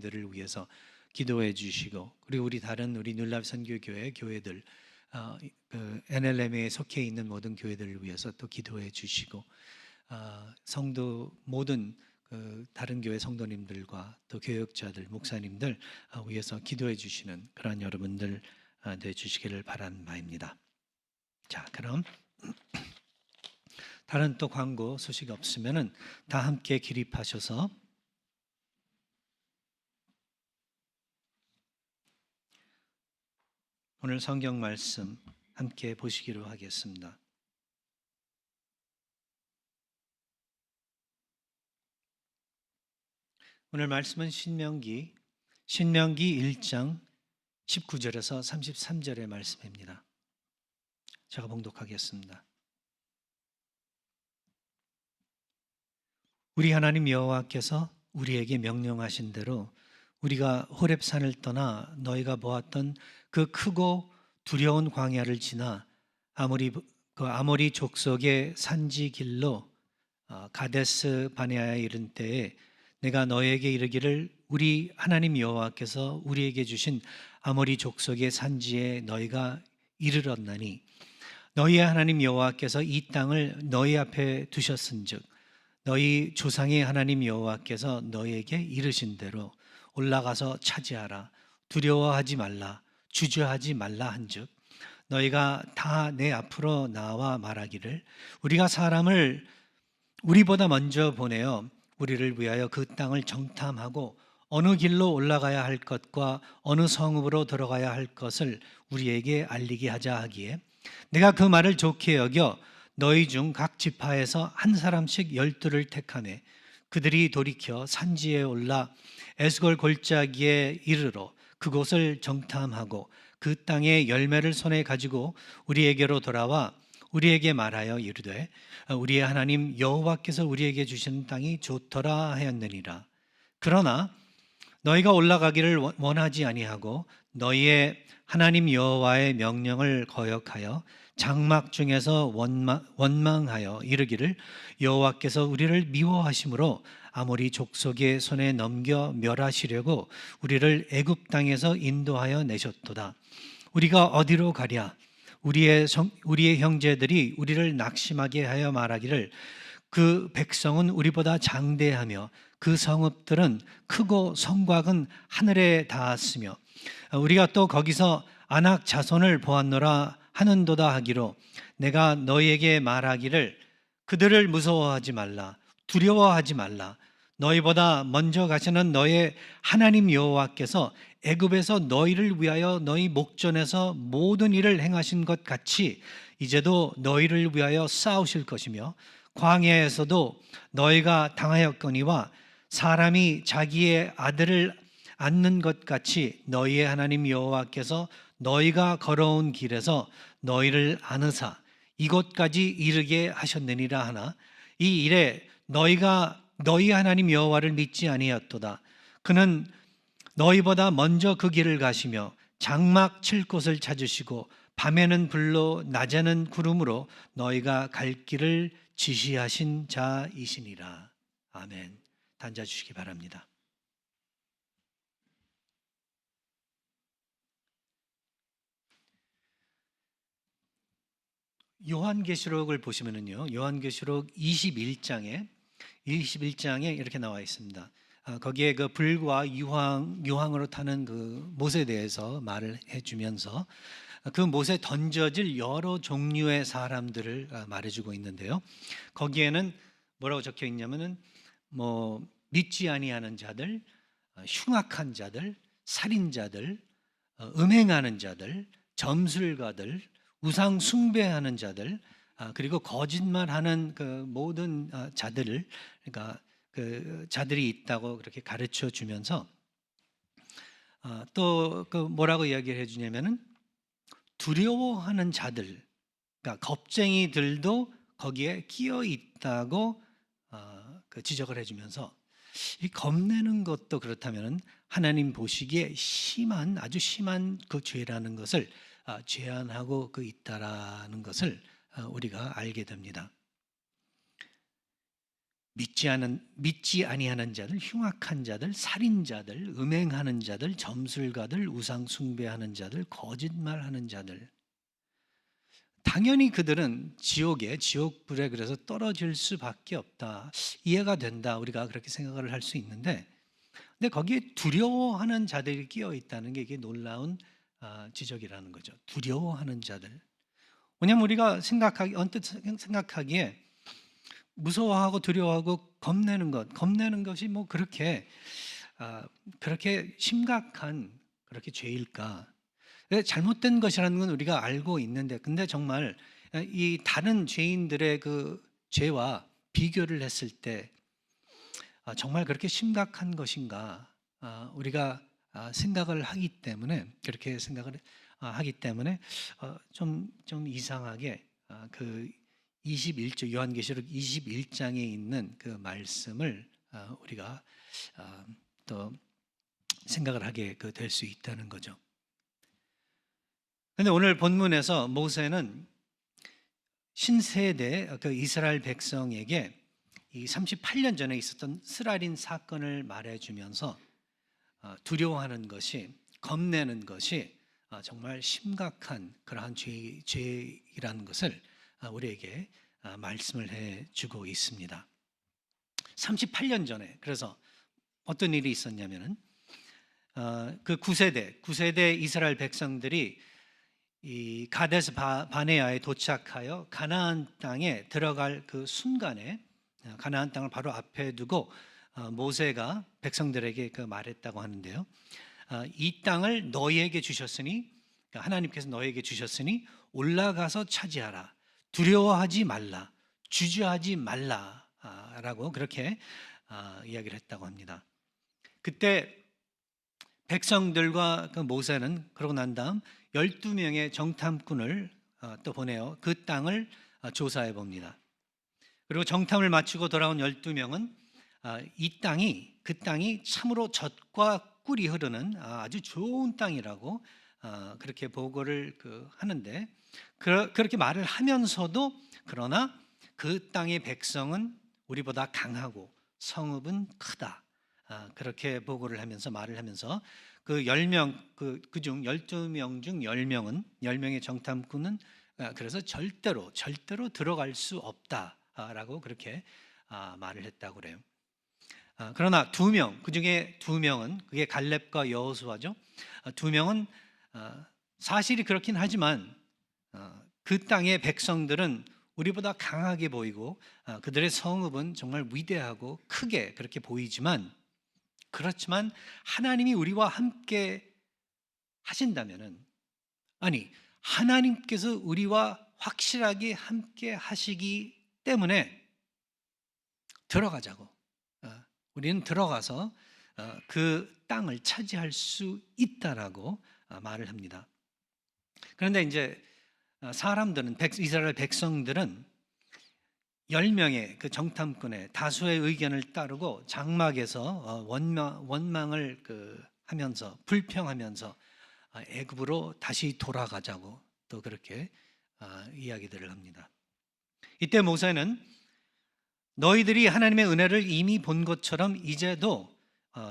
들을 위해서 기도해 주시고, 그리고 우리 다른 우리 눌랍 선교교회 교회들, NLM에 속해 있는 모든 교회들을 위해서 또 기도해 주시고, 성도 모든 다른 교회 성도님들과 또 교역자들, 목사님들 위해서 기도해 주시는 그런 여러분들 되 주시기를 바라는 바입니다. 자, 그럼 다른 또 광고 소식 없으면은 다 함께 기립하셔서 오늘 성경 말씀 함께 보시기로 하겠습니다. 오늘 말씀은 신명기 1장 19절에서 33절의 말씀입니다. 제가 봉독하겠습니다. 우리 하나님 여호와께서 우리에게 명령하신 대로 우리가 호렙산을 떠나 너희가 보았던 그 크고 두려운 광야를 지나 아모리 족속의 산지 길로 가데스 바네아에 이른 때에 내가 너희에게 이르기를 우리 하나님 여호와께서 우리에게 주신 아모리 족속의 산지에 너희가 이르렀나니 너희의 하나님 여호와께서 이 땅을 너희 앞에 두셨은즉 너희 조상의 하나님 여호와께서 너희에게 이르신 대로 올라가서 차지하라. 두려워하지 말라. 주저하지 말라 한즉 너희가 다 내 앞으로 나와 말하기를 우리가 사람을 우리보다 먼저 보내어 우리를 위하여 그 땅을 정탐하고 어느 길로 올라가야 할 것과 어느 성읍으로 들어가야 할 것을 우리에게 알리게 하자 하기에 내가 그 말을 좋게 여겨 너희 중 각 지파에서 한 사람씩 12를 택하매 그들이 돌이켜 산지에 올라 에스골 골짜기에 이르러 그곳을 정탐하고 그 땅의 열매를 손에 가지고 우리에게로 돌아와 우리에게 말하여 이르되 우리의 하나님 여호와께서 우리에게 주시는 땅이 좋더라 하였느니라. 그러나 너희가 올라가기를 원하지 아니하고 너희의 하나님 여호와의 명령을 거역하여 장막 중에서 원망하여 이르기를 여호와께서 우리를 미워하심으로 아모리 족속의 손에 넘겨 멸하시려고 우리를 애굽 땅에서 인도하여 내셨도다. 우리가 어디로 가랴? 우리의 형제들이 우리를 낙심하게 하여 말하기를 그 백성은 우리보다 장대하며 그 성읍들은 크고 성곽은 하늘에 닿았으며 우리가 또 거기서 아낙 자손을 보았노라 하는도다 하기로 내가 너희에게 말하기를 그들을 무서워하지 말라. 두려워하지 말라. 너희보다 먼저 가시는 너의 하나님 여호와께서 애굽에서 너희를 위하여 너희 목전에서 모든 일을 행하신 것 같이 이제도 너희를 위하여 싸우실 것이며 광야에서도 너희가 당하였거니와 사람이 자기의 아들을 안는 것 같이 너희의 하나님 여호와께서 너희가 걸어온 길에서 너희를 안으사 이곳까지 이르게 하셨느니라 하나 이 일에 너희가 너희 하나님 여호와를 믿지 아니하였도다. 그는 너희보다 먼저 그 길을 가시며 장막 칠 곳을 찾으시고 밤에는 불로 낮에는 구름으로 너희가 갈 길을 지시하신 자이시니라. 아멘. 앉아 주시기 바랍니다. 요한계시록을 보시면은요, 요한계시록 21장에 이렇게 나와 있습니다. 거기에 그 불과 유황으로 타는 그 못에 대해서 말을 해주면서 그 못에 던져질 여러 종류의 사람들을 말해주고 있는데요. 거기에는 뭐라고 적혀 있냐면은 믿지 아니하는 자들, 흉악한 자들, 살인자들, 음행하는 자들, 점술가들, 우상 숭배하는 자들, 그리고 거짓말하는 그 모든 자들을 그러니까 그 자들이 있다고 그렇게 가르쳐 주면서 또 그 뭐라고 이야기를 해주냐면은 두려워하는 자들, 그러니까 겁쟁이들도 거기에 끼어 있다고 그 지적을 해주면서 이 겁내는 것도 그렇다면은 하나님 보시기에 아주 심한 그 죄라는 것을 제한하고 그 있다라는 것을 우리가 알게 됩니다. 믿지 아니하는 자들, 흉악한 자들, 살인자들, 음행하는 자들, 점술가들, 우상 숭배하는 자들, 거짓말하는 자들. 당연히 그들은 지옥불에 그래서 떨어질 수밖에 없다. 이해가 된다. 우리가 그렇게 생각을 할 수 있는데, 근데 거기에 두려워하는 자들이 끼어 있다는 게 이게 놀라운 지적이라는 거죠. 두려워하는 자들. 왜냐하면 우리가 언뜻 생각하기에 무서워하고 두려워하고 겁내는 것이 뭐 그렇게 심각한 그렇게 죄일까? 잘못된 것이라는 건 우리가 알고 있는데, 근데 정말 이 다른 죄인들의 그 죄와 비교를 했을 때 정말 그렇게 심각한 것인가? 우리가 생각을 하기 때문에 그렇게 생각을 하기 때문에 좀 이상하게 그 21절 요한계시록 21장에 있는 그 말씀을 우리가 또 생각을 하게 될 수 있다는 거죠. 그런데 오늘 본문에서 모세는 신세대 그 이스라엘 백성에게 이 38년 전에 있었던 스라린 사건을 말해주면서 두려워하는 것이, 겁내는 것이 정말 심각한 그러한 죄이라는 것을 우리에게 말씀을 해주고 있습니다. 38년 전에 그래서 어떤 일이 있었냐면은 그 9세대 이스라엘 백성들이 이 가데스 바네아에 도착하여 가나안 땅에 들어갈 그 순간에 가나안 땅을 바로 앞에 두고 모세가 백성들에게 그 말했다고 하는데요. 이 땅을 너희에게 주셨으니, 하나님께서 너희에게 주셨으니 올라가서 차지하라. 두려워하지 말라. 주저하지 말라라고 그렇게 이야기를 했다고 합니다. 그때 백성들과 그 모세는 그러고 난 다음 12명의 정탐꾼을 또 보내어 그 땅을 조사해 봅니다. 그리고 정탐을 마치고 돌아온 12명은 그 땅이 참으로 젖과 꿀이 흐르는 아주 좋은 땅이라고 그렇게 보고를 하는데, 그렇게 말을 하면서도 그러나 그 땅의 백성은 우리보다 강하고 성읍은 크다. 그렇게 보고를 하면서 말을 하면서 그 10명 그중 12명 중 10명의 정탐꾼은 그래서 절대로 들어갈 수 없다라고 그렇게 말을 했다고 그래요. 그러나 그중에 2명은 그게 갈렙과 여호수아죠. 2명은 사실이 그렇긴 하지만 그 땅의 백성들은 우리보다 강하게 보이고 그들의 성읍은 정말 위대하고 크게 그렇게 보이지만, 그렇지만 하나님이 우리와 함께 하신다면은, 하나님께서 우리와 확실하게 함께 하시기 때문에 들어가자고, 우리는 들어가서 그 땅을 차지할 수 있다라고 말을 합니다. 그런데 이제 이스라엘 백성들은 10명의 그 정탐꾼의 다수의 의견을 따르고 장막에서 원망을 하면서 불평하면서 애굽으로 다시 돌아가자고 또 그렇게 이야기들을 합니다. 이때 모세는 너희들이 하나님의 은혜를 이미 본 것처럼 이제도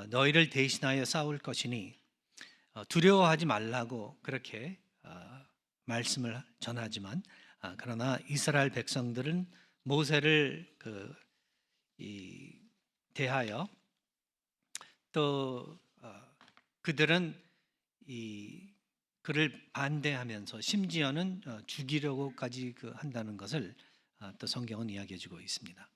너희를 대신하여 싸울 것이니 두려워하지 말라고 그렇게 말씀을 전하지만, 그러나 이스라엘 백성들은 모세를 대하여 또 그들은 그를 반대하면서 심지어는 죽이려고까지 한다는 것을 또 성경은 이야기해주고 있습니다.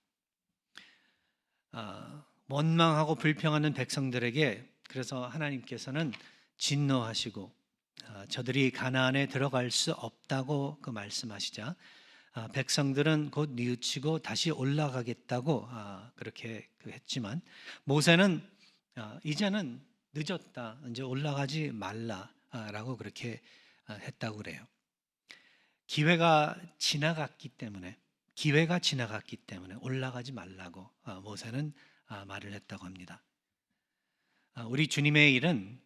원망하고 불평하는 백성들에게 그래서 하나님께서는 진노하시고 저들이 가나안에 들어갈 수 없다고 말씀하시자 백성들은 곧 뉘우치고 다시 올라가겠다고 그렇게 했지만, 모세는 이제는 늦었다, 이제 올라가지 말라라고 그렇게 했다고 그래요. 기회가 지나갔기 때문에 올라가지 말라고 모세는 말을 했다고 합니다. 우리 주님의 일은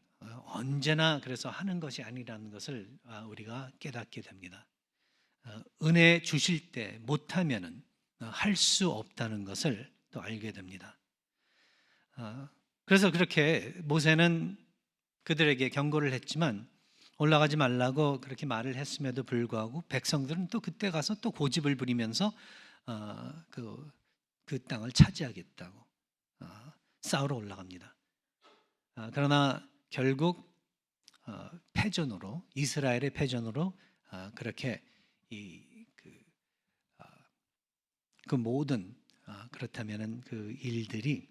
언제나 그래서 하는 것이 아니라는 것을 우리가 깨닫게 됩니다. 은혜 주실 때 못하면은 할 수 없다는 것을 또 알게 됩니다. 그래서 그렇게 모세는 그들에게 경고를 했지만 올라가지 말라고 그렇게 말을 했음에도 불구하고 백성들은 또 그때 가서 또 고집을 부리면서 그 땅을 차지하겠다고 싸우러 올라갑니다. 그러나 결국 패전으로, 이스라엘의 패전으로 그렇게 그 모든 그렇다면은 그 일들이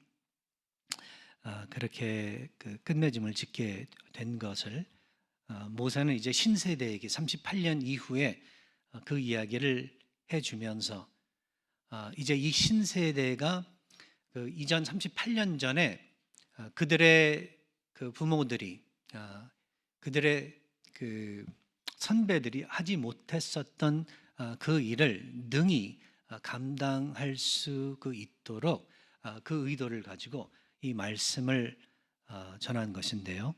그렇게 그 끝맺음을 짓게 된 것을 모세는 이제 신세대에게 38년 이후에 그 이야기를 해주면서 이제 이 신세대가 그 이전 38년 전에 그들의 그 부모들이 그들의 그 선배들이 하지 못했었던 그 일을 능히 감당할 수 있도록 그 의도를 가지고 이 말씀을 전한 것인데요.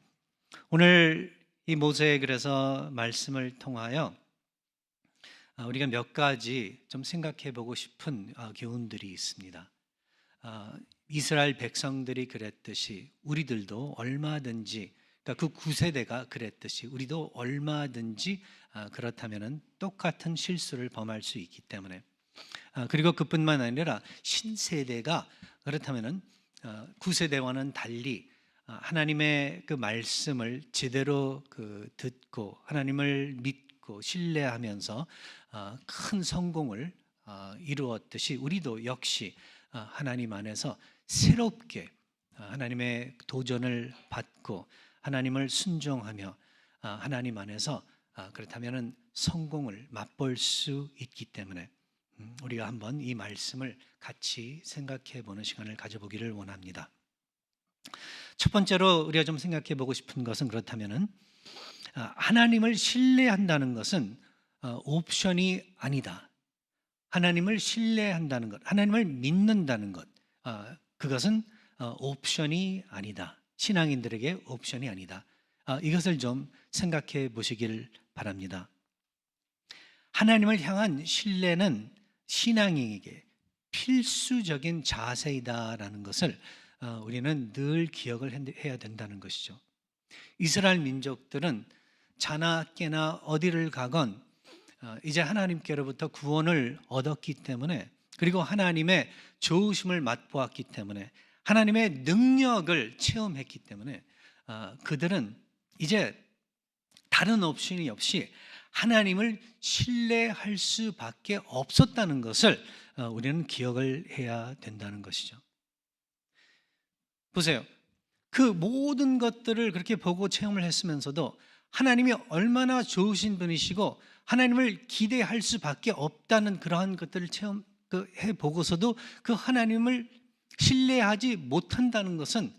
오늘 이 모세의 그래서 말씀을 통하여 우리가 몇 가지 좀 생각해 보고 싶은 교훈들이 있습니다. 이스라엘 백성들이 그랬듯이 우리들도 얼마든지, 그러니까 그 9세대가 그랬듯이 우리도 얼마든지 그렇다면 똑같은 실수를 범할 수 있기 때문에, 그리고 그뿐만 아니라 신세대가 그렇다면 9세대와는 달리 하나님의 그 말씀을 제대로 듣고 하나님을 믿고 신뢰하면서 큰 성공을 이루었듯이 우리도 역시 하나님 안에서 새롭게 하나님의 도전을 받고 하나님을 순종하며 하나님 안에서 그렇다면 성공을 맛볼 수 있기 때문에 우리가 한번 이 말씀을 같이 생각해 보는 시간을 가져보기를 원합니다. 첫 번째로 우리가 좀 생각해 보고 싶은 것은 그렇다면은 하나님을 신뢰한다는 것은 옵션이 아니다. 하나님을 신뢰한다는 것, 하나님을 믿는다는 것, 그것은 옵션이 아니다. 신앙인들에게 옵션이 아니다. 이것을 좀 생각해 보시길 바랍니다. 하나님을 향한 신뢰는 신앙인에게 필수적인 자세이다라는 것을 우리는 늘 기억을 해야 된다는 것이죠. 이스라엘 민족들은 자나 깨나 어디를 가건 이제 하나님께로부터 구원을 얻었기 때문에, 그리고 하나님의 좋으심을 맛보았기 때문에, 하나님의 능력을 체험했기 때문에 그들은 이제 다른 옵션이 없이 하나님을 신뢰할 수밖에 없었다는 것을 우리는 기억을 해야 된다는 것이죠. 보세요. 그 모든 것들을 그렇게 보고 체험을 했으면서도 하나님이 얼마나 좋으신 분이시고 하나님을 기대할 수밖에 없다는 그러한 것들을 체험해 보고서도 그 하나님을 신뢰하지 못한다는 것은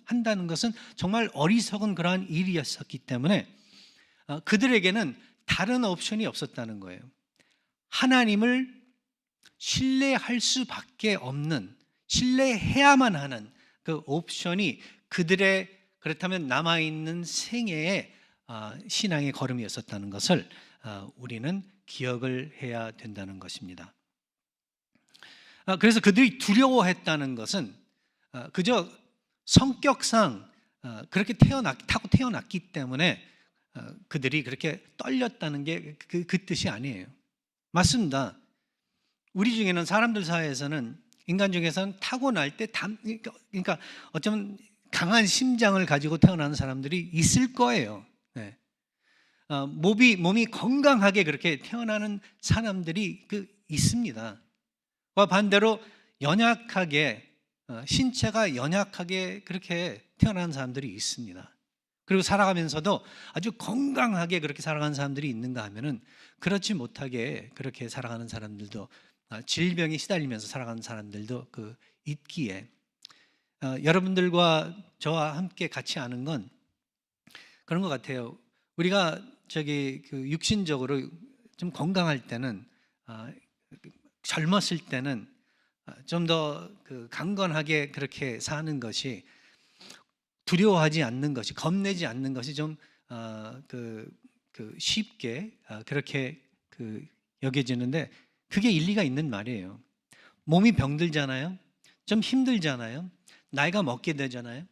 정말 어리석은 그러한 일이었었기 때문에 그들에게는 다른 옵션이 없었다는 거예요. 하나님을 신뢰할 수밖에 없는, 신뢰해야만 하는 그 옵션이 그들의 그렇다면 남아있는 생애의 신앙의 걸음이었었다는 것을 우리는 기억을 해야 된다는 것입니다. 그래서 그들이 두려워했다는 것은 그저 성격상 그렇게 타고 태어났기 때문에 그들이 그렇게 떨렸다는 게 그 뜻이 아니에요. 맞습니다. 우리 중에는, 사람들 사이에서는, 인간 중에서는 타고날 때 그러니까 어쩌면 강한 심장을 가지고 태어나는 사람들이 있을 거예요. 네. 몸이 건강하게 그렇게 태어나는 사람들이 있습니다. 와 반대로 연약하게, 신체가 연약하게 그렇게 태어나는 사람들이 있습니다. 그리고 살아가면서도 아주 건강하게 그렇게 살아가는 사람들이 있는가 하면은 그렇지 못하게 그렇게 살아가는 사람들도, 질병에 시달리면서 살아가는 사람들도 있기에, 여러분들과 저와 함께 같이 아는 건 그런 것 같아요. 우리가 육신적으로 좀 건강할 때는, 젊었을 때는 좀 더 강건하게 그렇게 사는 것이, 두려워하지 않는 것이, 겁내지 않는 것이 좀 쉽게 그렇게 여겨지는데 그게 일리가 있는 말이에요. 몸이 병들잖아요. 좀 힘들잖아요. 나이가 먹게 되잖아요.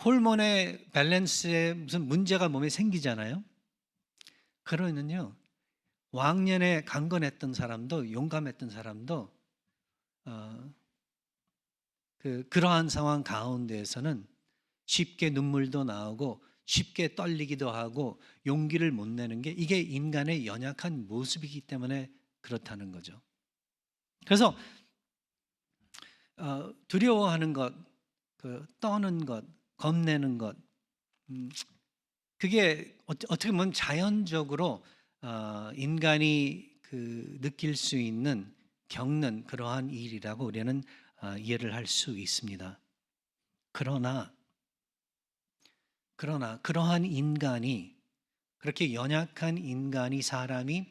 호르몬의 밸런스에 무슨 문제가 몸에 생기잖아요. 그러면요, 왕년에 강건했던 사람도, 용감했던 사람도 어, 그러한 상황 가운데에서는 쉽게 눈물도 나오고 쉽게 떨리기도 하고 용기를 못 내는 게, 이게 인간의 연약한 모습이기 때문에 그렇다는 거죠. 그래서 두려워하는 것, 떠는 것, 겁내는 것, 그게 어떻게 보면 자연적으로 인간이 느낄 수 있는, 겪는 그러한 일이라고 우리는 이해를 할 수 있습니다. 그러나 그러한 인간이, 그렇게 연약한 인간이, 사람이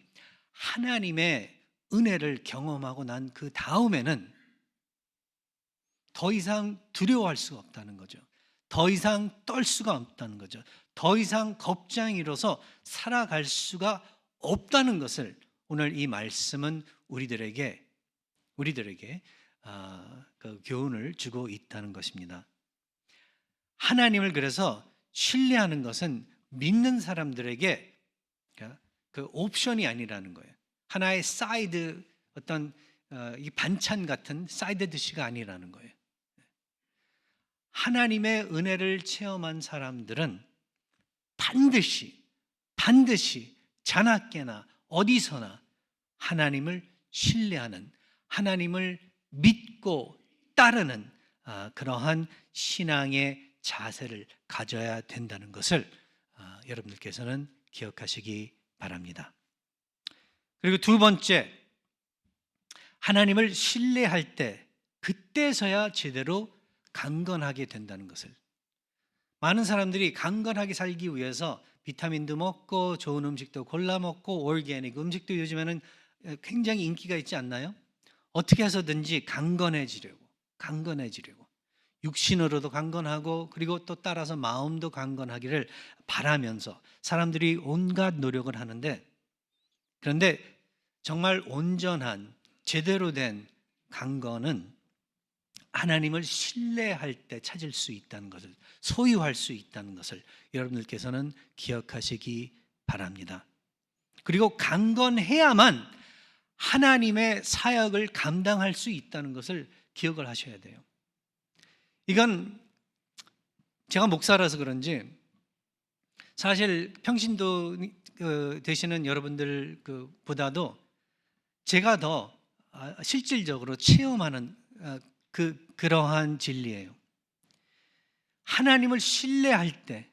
하나님의 은혜를 경험하고 난 그 다음에는 더 이상 두려워할 수가 없다는 거죠. 더 이상 떨 수가 없다는 거죠. 더 이상 겁장이로서 살아갈 수가 없다는 것을 오늘 이 말씀은 우리들에게 그 교훈을 주고 있다는 것입니다. 하나님을 그래서 신뢰하는 것은 믿는 사람들에게 그 옵션이 아니라는 거예요. 하나의 사이드, 어떤 이 반찬 같은 사이드 디시가 아니라는 거예요. 하나님의 은혜를 체험한 사람들은 반드시 자나깨나 어디서나 하나님을 신뢰하는, 하나님을 믿고 따르는 그러한 신앙의 자세를 가져야 된다는 것을 여러분들께서는 기억하시기 바랍니다. 그리고 두 번째, 하나님을 신뢰할 때 그때서야 제대로 강건하게 된다는 것을. 많은 사람들이 강건하게 살기 위해서 비타민도 먹고 좋은 음식도 골라 먹고 올게닉 음식도 요즘에는 굉장히 인기가 있지 않나요? 어떻게 해서든지 강건해지려고 육신으로도 강건하고, 그리고 또 따라서 마음도 강건하기를 바라면서 사람들이 온갖 노력을 하는데, 그런데 정말 온전한 제대로 된 강건은 하나님을 신뢰할 때 찾을 수 있다는 것을, 소유할 수 있다는 것을 여러분들께서는 기억하시기 바랍니다. 그리고 강건해야만 하나님의 사역을 감당할 수 있다는 것을 기억을 하셔야 돼요. 이건 제가 목사라서 그런지, 사실 평신도 되시는 여러분들 보다도 제가 더 실질적으로 체험하는 그러한 진리예요. 하나님을 신뢰할 때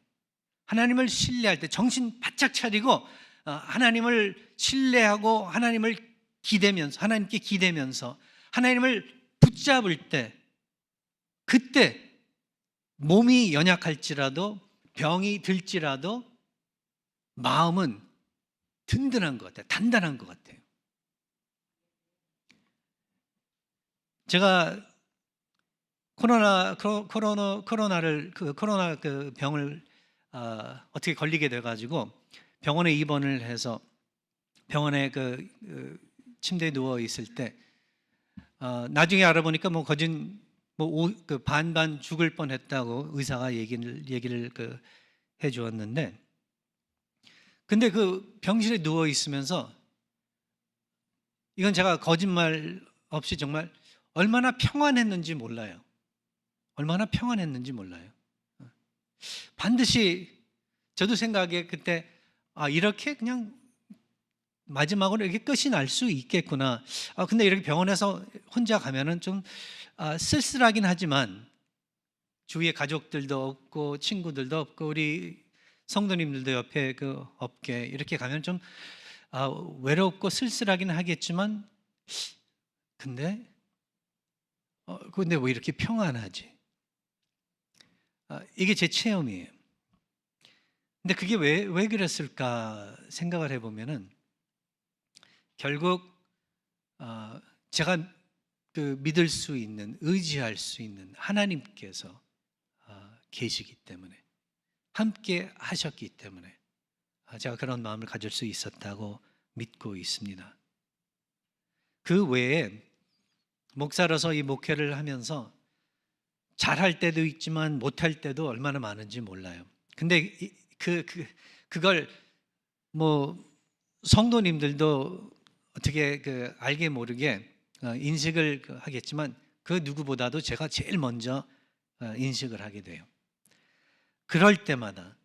정신 바짝 차리고 하나님을 신뢰하고 하나님께 기대면서 하나님을 붙잡을 때, 그때 몸이 연약할지라도 병이 들지라도 마음은 든든한 것 같아요. 단단한 것 같아요. 제가 코로나 병을 어떻게 걸리게 돼가지고 병원에 입원을 해서 병원에 침대에 누워 있을 때 나중에 알아보니까 반반 죽을 뻔했다고 의사가 얘기를 해주었는데, 근데 그 병실에 누워 있으면서, 이건 제가 거짓말 없이 정말 얼마나 평안했는지 몰라요. 반드시 저도 생각에 그때 이렇게 그냥 마지막으로 이렇게 끝이 날 수 있겠구나. 근데 이렇게 병원에서 혼자 가면은 좀 쓸쓸하긴 하지만 주위에 가족들도 없고 친구들도 없고 우리 성도님들도 옆에 없게 이렇게 가면 좀 외롭고 쓸쓸하긴 하겠지만, 근데 왜 이렇게 평안하지? 이게 제 체험이에요. 근데 그게 왜 그랬을까 생각을 해보면은, 결국 제가 믿을 수 있는, 의지할 수 있는 하나님께서 계시기 때문에, 함께 하셨기 때문에 제가 그런 마음을 가질 수 있었다고 믿고 있습니다. 그 외에 목사로서 이 목회를 하면서 잘할 때도 있지만 못할 때도 얼마나 많은지 몰라요. 근데 그걸 뭐 성도님들도 어떻게 알게 모르게 인식을 하겠지만 그 누구보다도 제가 제일 먼저 인식을 하게 돼요. 그럴 때마다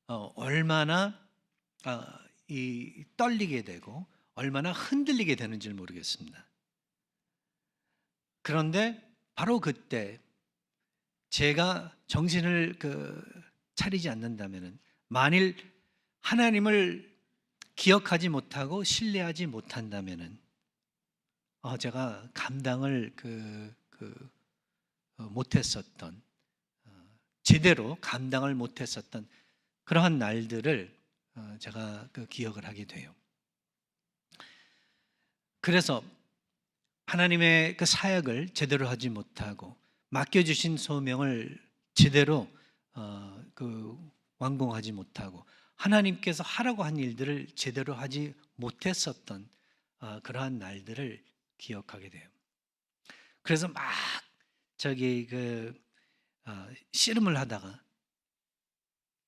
얼마나 이 떨리게 되고 얼마나 흔들리게 되는지를 모르겠습니다. 그런데 바로 그때 제가 정신을 차리지 않는다면은, 만일 하나님을 기억하지 못하고 신뢰하지 못한다면은 제가 감당을 못했었던, 제대로 감당을 못했었던 그러한 날들을 제가 기억을 하게 돼요. 그래서 하나님의 그 사역을 제대로 하지 못하고 맡겨주신 소명을 제대로 완공하지 못하고 하나님께서 하라고 한 일들을 제대로 하지 못했었던 그러한 날들을 기억하게 돼요. 그래서 막 씨름을 하다가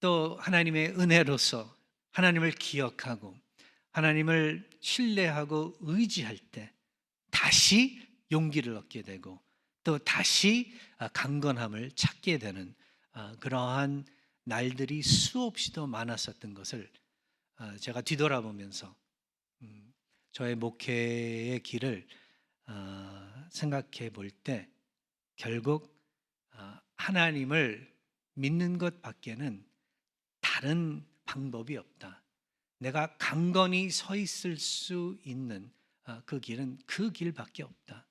또 하나님의 은혜로서 하나님을 기억하고 하나님을 신뢰하고 의지할 때 다시 용기를 얻게 되고 또 다시 강건함을 찾게 되는 그러한 날들이 수없이도 많았었던 것을 제가 뒤돌아보면서 저의 목회의 길을 생각해 볼 때 결국 하나님을 믿는 것밖에는 다른 방법이 없다. 내가 강건히 서 있을 수 있는 그 길은 그 길밖에 없다.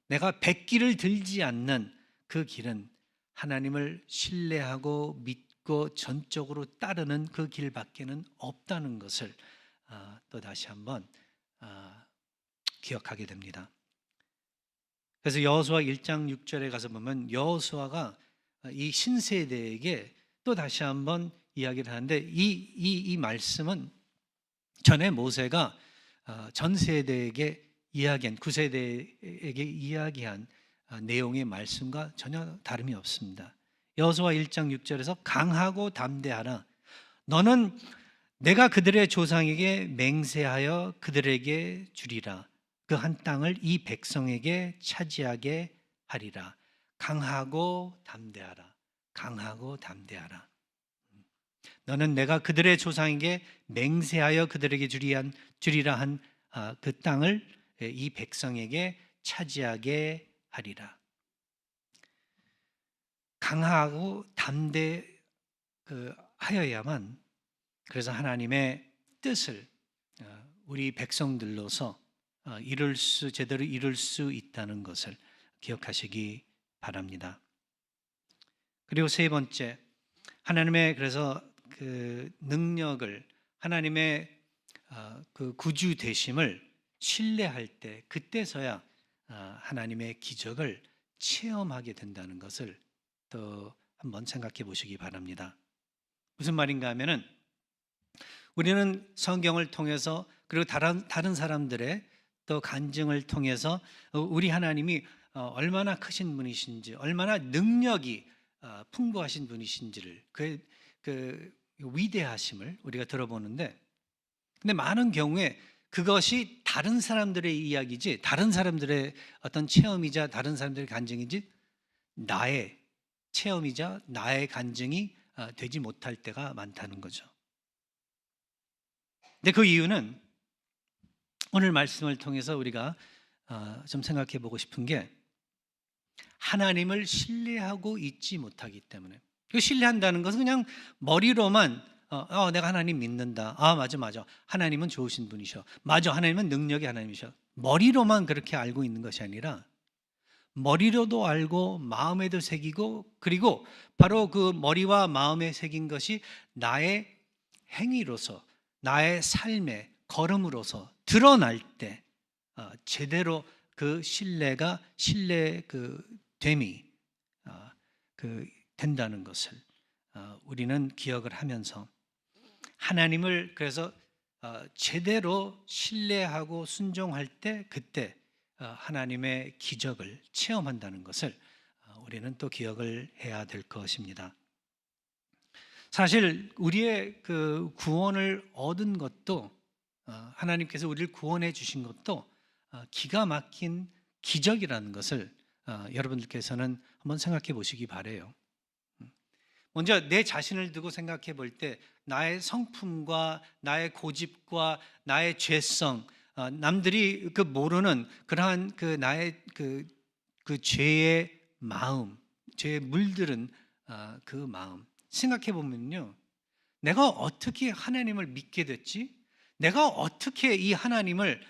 내가 백기를 들지 않는 그 길은 하나님을 신뢰하고 믿고 전적으로 따르는 그 길밖에는 없다는 것을 또 다시 한번 기억하게 됩니다. 그래서 여호수아 1장 6절에 가서 보면 여호수아가 이 신세대에게 또 다시 한번 이야기를 하는데 이 말씀은 전에 모세가 전 세대에게 이야기한, 9세대에게 이야기한 내용의 말씀과 전혀 다름이 없습니다. 여호수아 1장 6절에서 강하고 담대하라. 너는 내가 그들의 조상에게 맹세하여 그들에게 주리라. 그 한 땅을 이 백성에게 차지하게 하리라. 강하고 담대하라. 강하고 담대하라. 너는 내가 그들의 조상에게 맹세하여 그들에게 주리라 한 그 땅을 이 백성에게 차지하게 하리라. 강하고 담대하여야만 그래서 하나님의 뜻을 우리 백성들로서 제대로 이룰 수 있다는 것을 기억하시기 바랍니다. 그리고 세 번째, 하나님의 그래서 그 능력을, 하나님의 그 구주 되심을 신뢰할 때 그때서야 하나님의 기적을 체험하게 된다는 것을 또 한번 생각해 보시기 바랍니다. 무슨 말인가 하면은 우리는 성경을 통해서 그리고 다른 사람들의 또 간증을 통해서 우리 하나님이 얼마나 크신 분이신지, 얼마나 능력이 풍부하신 분이신지를, 그 위대하심을 우리가 들어보는데, 근데 많은 경우에 그것이 다른 사람들의 이야기지, 다른 사람들의 어떤 체험이자 다른 사람들의 간증이지 나의 체험이자 나의 간증이 되지 못할 때가 많다는 거죠. 근데 그 이유는 오늘 말씀을 통해서 우리가 좀 생각해 보고 싶은 게, 하나님을 신뢰하고 있지 못하기 때문에. 신뢰한다는 것은 그냥 머리로만 내가 하나님 믿는다. 맞아. 하나님은 좋으신 분이셔. 맞아. 하나님은 능력의 하나님이셔. 머리로만 그렇게 알고 있는 것이 아니라 머리로도 알고 마음에도 새기고, 그리고 바로 그 머리와 마음에 새긴 것이 나의 행위로서, 나의 삶의 걸음으로서 드러날 때 제대로 그 신뢰됨이 된다는 것을 우리는 기억을 하면서 하나님을 그래서 제대로 신뢰하고 순종할 때 그때 하나님의 기적을 체험한다는 것을 우리는 또 기억을 해야 될 것입니다. 사실 우리의 그 구원을 얻은 것도 하나님께서 우리를 구원해 주신 것도 기가 막힌 기적이라는 것을 여러분들께서는 한번 생각해 보시기 바래요. 먼저 내 자신을 두고 생각해 볼 때 나의 성품과 나의 고집과 나의 죄성, 남들이 그 모르는 그러한 그 나의 그 죄의 마음, 죄에 물들은 그 마음 생각해 보면요, 내가 어떻게 하나님을 믿게 됐지? 내가 어떻게 이 하나님을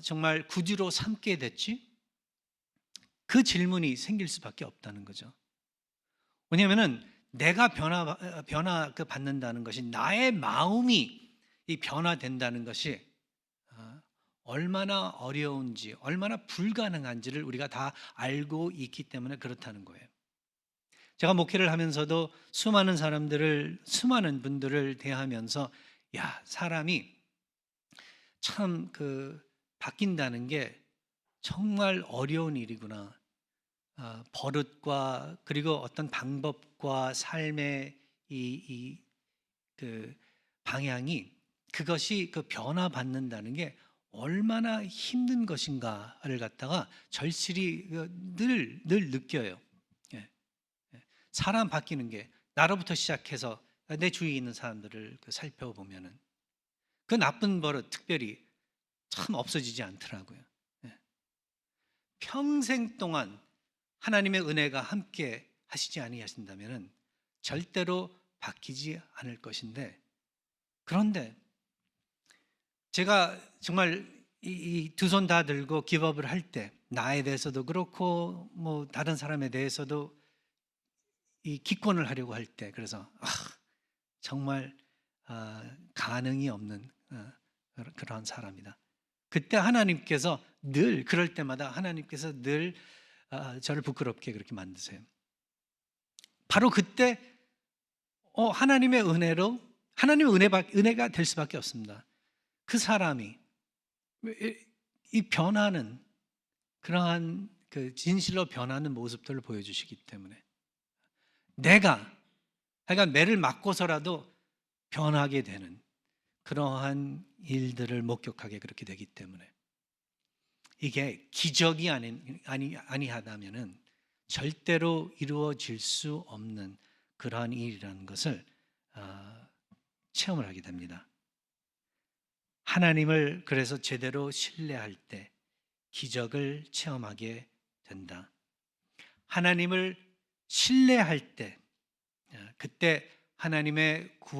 정말 구주로 삼게 됐지? 그 질문이 생길 수밖에 없다는 거죠. 왜냐하면은 내가 변화 받는다는 것이, 나의 마음이 이 변화된다는 것이 얼마나 어려운지, 얼마나 불가능한지를 우리가 다 알고 있기 때문에 그렇다는 거예요. 제가 목회를 하면서도 수많은 분들을 대하면서, 야, 사람이 참 바뀐다는 게 정말 어려운 일이구나. 버릇과 그리고 어떤 방법과 삶의 그 방향이, 그것이 변화받는다는 게 얼마나 힘든 것인가를 갖다가 절실히 늘 느껴요. 예. 사람 바뀌는 게 나로부터 시작해서 내 주위에 있는 사람들을 살펴보면은 그 나쁜 버릇 특별히 참 없어지지 않더라고요. 예. 평생 동안 하나님의 은혜가 함께 하시지 아니하신다면은 절대로 바뀌지 않을 것인데, 그런데 제가 정말 이 두 손 다 들고 기업을 할 때, 나에 대해서도 그렇고 뭐 다른 사람에 대해서도 이 기권을 하려고 할 때, 그래서 정말 가능이 없는 그런 사람이다. 그때 하나님께서 늘, 그럴 때마다 하나님께서 늘 저를 부끄럽게 그렇게 만드세요. 바로 그때 하나님의 은혜로, 하나님의 은혜가 될 수밖에 없습니다. 그 사람이 이 변하는, 그러한 그 진실로 변하는 모습들을 보여주시기 때문에, 내가 하여간 매를 맞고서라도 변하게 되는 그러한 일들을 목격하게 그렇게 되기 때문에, 이게 기적이 아니하다면은 절대로 이루어질 수 없는 그러한 일이라는 것을 체험을 하게 됩니다. 하나님을 그래서 제대로 신뢰할 때 기적을 체험하게 된다. 하나님을 신뢰할 때, 그때 하나님의 구원